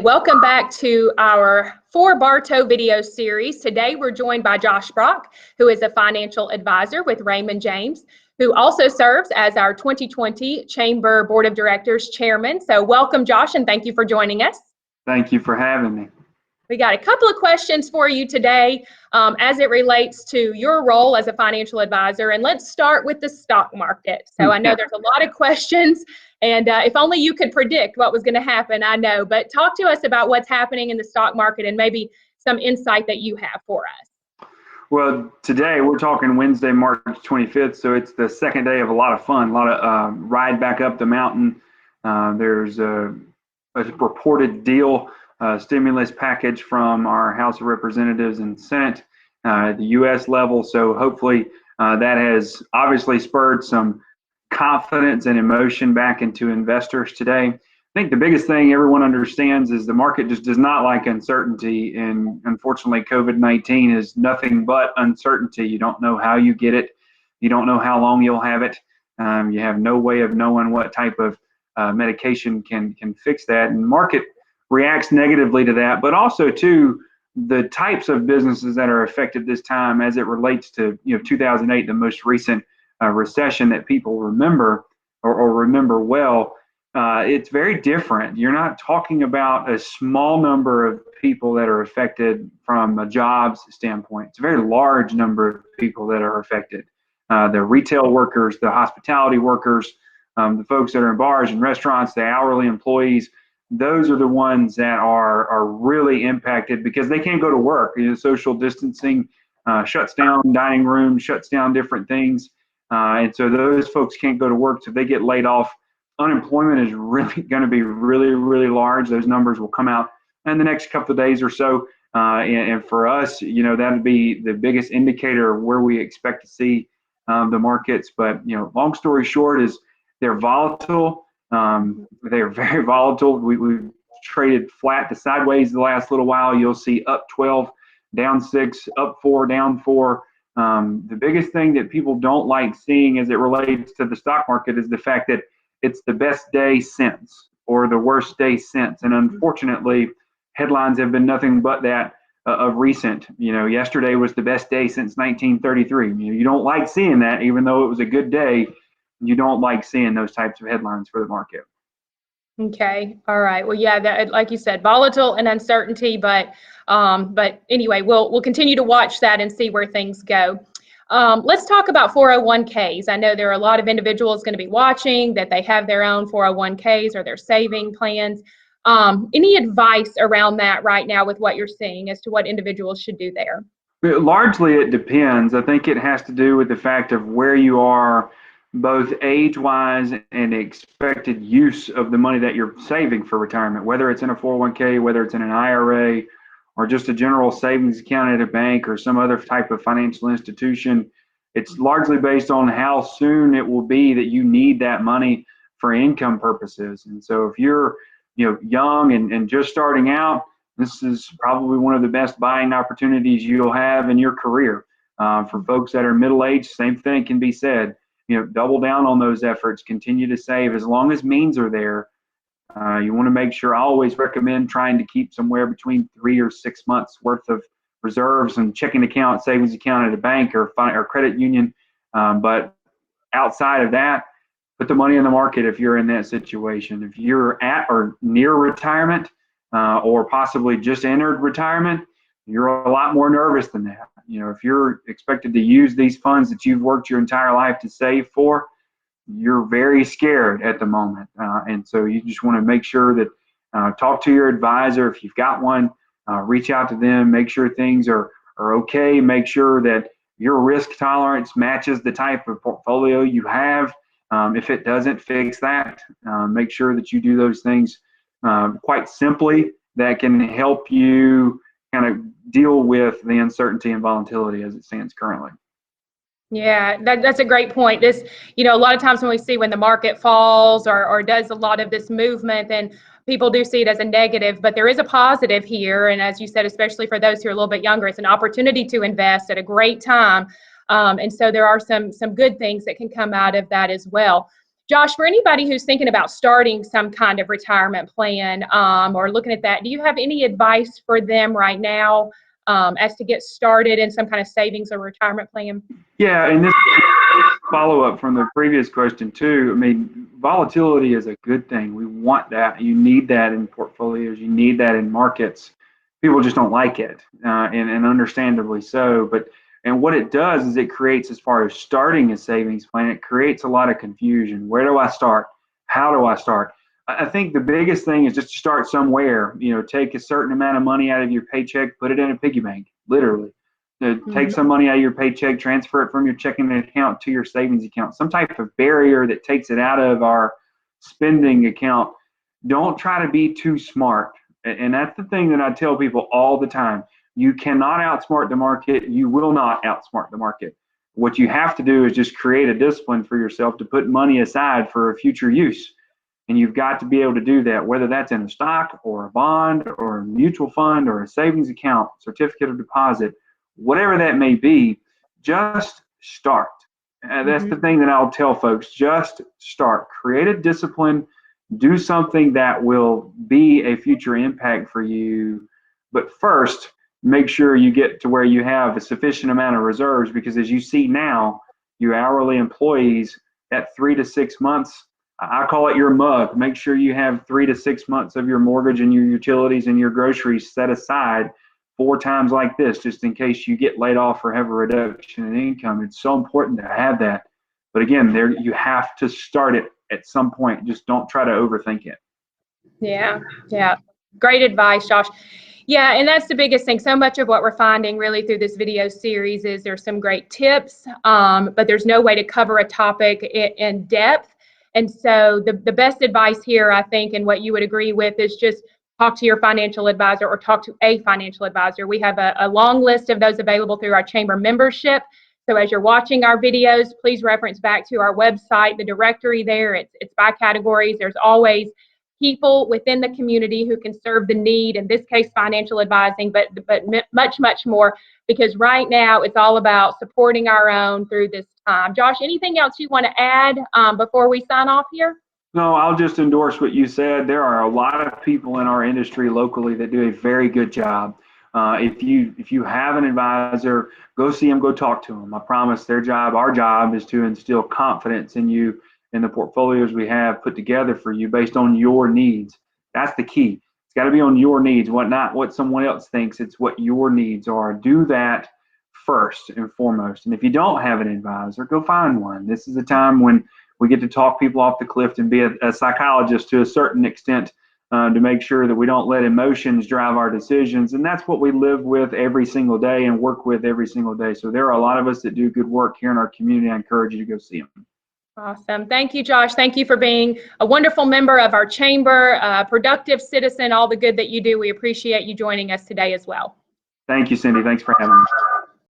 Welcome back to our For Bartow video series. Today we're joined by Josh Brock, who is a financial advisor with Raymond James, who also serves as our 2020 Chamber Board of Directors Chairman. So welcome, Josh, and thank you for joining us. Thank you for having me. We got a couple of questions for you today as it relates to your role as a financial advisor. And let's start with the stock market. So I know there's a lot of questions, and if only you could predict what was going to happen, I know. But talk to us about what's happening in the stock market and maybe some insight that you have for us. Well, today we're talking Wednesday, March 25th. So it's the second day of a lot of fun, a lot of ride back up the mountain. There's a reported deal stimulus package from our House of Representatives and Senate at the U.S. level. So hopefully that has obviously spurred some confidence and emotion back into investors today. I think the biggest thing everyone understands is the market just does not like uncertainty, and unfortunately COVID-19 is nothing but uncertainty. You don't know how you get it. You don't know how long you'll have it. You have no way of knowing what type of medication can fix that, and market reacts negatively to that, but also to the types of businesses that are affected this time as it relates to 2008, the most recent recession that people remember or remember well. It's very different. You're not talking about a small number of people that are affected from a jobs standpoint. It's a very large number of people that are affected. The retail workers, the hospitality workers, the folks that are in bars and restaurants, the hourly employees. Those are the ones that are really impacted because they can't go to work. Social distancing shuts down dining rooms, shuts down different things. And so those folks can't go to work. So if they get laid off, unemployment is really going to be really, really large. Those numbers will come out in the next couple of days or so. And for us, that would be the biggest indicator of where we expect to see the markets. But, long story short is they're volatile. They're very volatile. We've traded flat to sideways the last little while. You'll see up 12, down 6, up 4, down 4. The biggest thing that people don't like seeing as it relates to the stock market is the fact that it's the best day since or the worst day since. And unfortunately, headlines have been nothing but that of recent. Yesterday was the best day since 1933. You don't like seeing that, even though it was a good day. You don't like seeing those types of headlines for the market. Okay. All right. Well, yeah, that, like you said, volatile and uncertainty, but anyway, we'll continue to watch that and see where things go. Let's talk about 401ks. I know there are a lot of individuals going to be watching that they have their own 401ks or their saving plans. Any advice around that right now with what you're seeing as to what individuals should do there? Largely, it depends. I think it has to do with the fact of where you are, both age-wise and expected use of the money that you're saving for retirement, whether it's in a 401k, whether it's in an IRA, or just a general savings account at a bank or some other type of financial institution. It's largely based on how soon it will be that you need that money for income purposes. And so if you're young and just starting out, this is probably one of the best buying opportunities you'll have in your career. For folks that are middle-aged, same thing can be said. Double down on those efforts, continue to save as long as means are there. You want to make sure, I always recommend trying to keep somewhere between 3 or 6 months worth of reserves and checking account, savings account at a bank or credit union. But outside of that, put the money in the market if you're in that situation. If you're at or near retirement or possibly just entered retirement, you're a lot more nervous than that. If you're expected to use these funds that you've worked your entire life to save for, you're very scared at the moment. And so you just want to make sure that talk to your advisor. If you've got one, reach out to them, make sure things are okay, make sure that your risk tolerance matches the type of portfolio you have. If it doesn't, fix that. Make sure that you do those things quite simply that can help you kind of deal with the uncertainty and volatility as it stands currently. Yeah, that's a great point. This, a lot of times when we see when the market falls or does a lot of this movement, then people do see it as a negative, but there is a positive here. And as you said, especially for those who are a little bit younger, it's an opportunity to invest at a great time. And so there are some good things that can come out of that as well. Josh, for anybody who's thinking about starting some kind of retirement plan or looking at that, do you have any advice for them right now as to get started in some kind of savings or retirement plan? Yeah, and this follow-up from the previous question too. I mean, volatility is a good thing. We want that. You need that in portfolios. You need that in markets. People just don't like it, and understandably so. And what it does is it creates, as far as starting a savings plan, it creates a lot of confusion. Where do I start? How do I start? I think the biggest thing is just to start somewhere. Take a certain amount of money out of your paycheck, put it in a piggy bank, literally. Take some money out of your paycheck, transfer it from your checking account to your savings account. Some type of barrier that takes it out of our spending account. Don't try to be too smart. And that's the thing that I tell people all the time. You cannot outsmart the market. You will not outsmart the market. What you have to do is just create a discipline for yourself to put money aside for a future use. And you've got to be able to do that, whether that's in a stock or a bond or a mutual fund or a savings account, certificate of deposit, whatever that may be. Just start. That's the thing that I'll tell folks. Just start. Create a discipline. Do something that will be a future impact for you. But first, make sure you get to where you have a sufficient amount of reserves, because as you see now, your hourly employees at 3 to 6 months, I call it your mug. Make sure you have 3 to 6 months of your mortgage and your utilities and your groceries set aside for times like this, just in case you get laid off or have a reduction in income. It's so important to have that. But again, you have to start it at some point. Just don't try to overthink it. Yeah. Great advice, Josh. Yeah, and that's the biggest thing. So much of what we're finding really through this video series is there's some great tips, but there's no way to cover a topic in depth. And so the best advice here, I think, and what you would agree with, is just talk to your financial advisor or talk to a financial advisor. We have a long list of those available through our chamber membership. So as you're watching our videos, please reference back to our website, the directory there. It's by categories. There's always people within the community who can serve the need, in this case financial advising, but much more, because right now it's all about supporting our own through this time. Josh, anything else you want to add before we sign off here? No, I'll just endorse what you said. There are a lot of people in our industry locally that do a very good job. If you have an advisor, go see them, go talk to them. I promise our job is to instill confidence in you and the portfolios we have put together for you based on your needs. That's the key. It's got to be on your needs, not what someone else thinks. It's what your needs are. Do that first and foremost. And if you don't have an advisor, go find one. This is a time when we get to talk people off the cliff and be a psychologist to a certain extent, to make sure that we don't let emotions drive our decisions. And that's what we live with every single day and work with every single day. So there are a lot of us that do good work here in our community. I encourage you to go see them. Awesome. Thank you, Josh. Thank you for being a wonderful member of our chamber, productive citizen, all the good that you do. We appreciate you joining us today as well. Thank you, Cindy. Thanks for having me.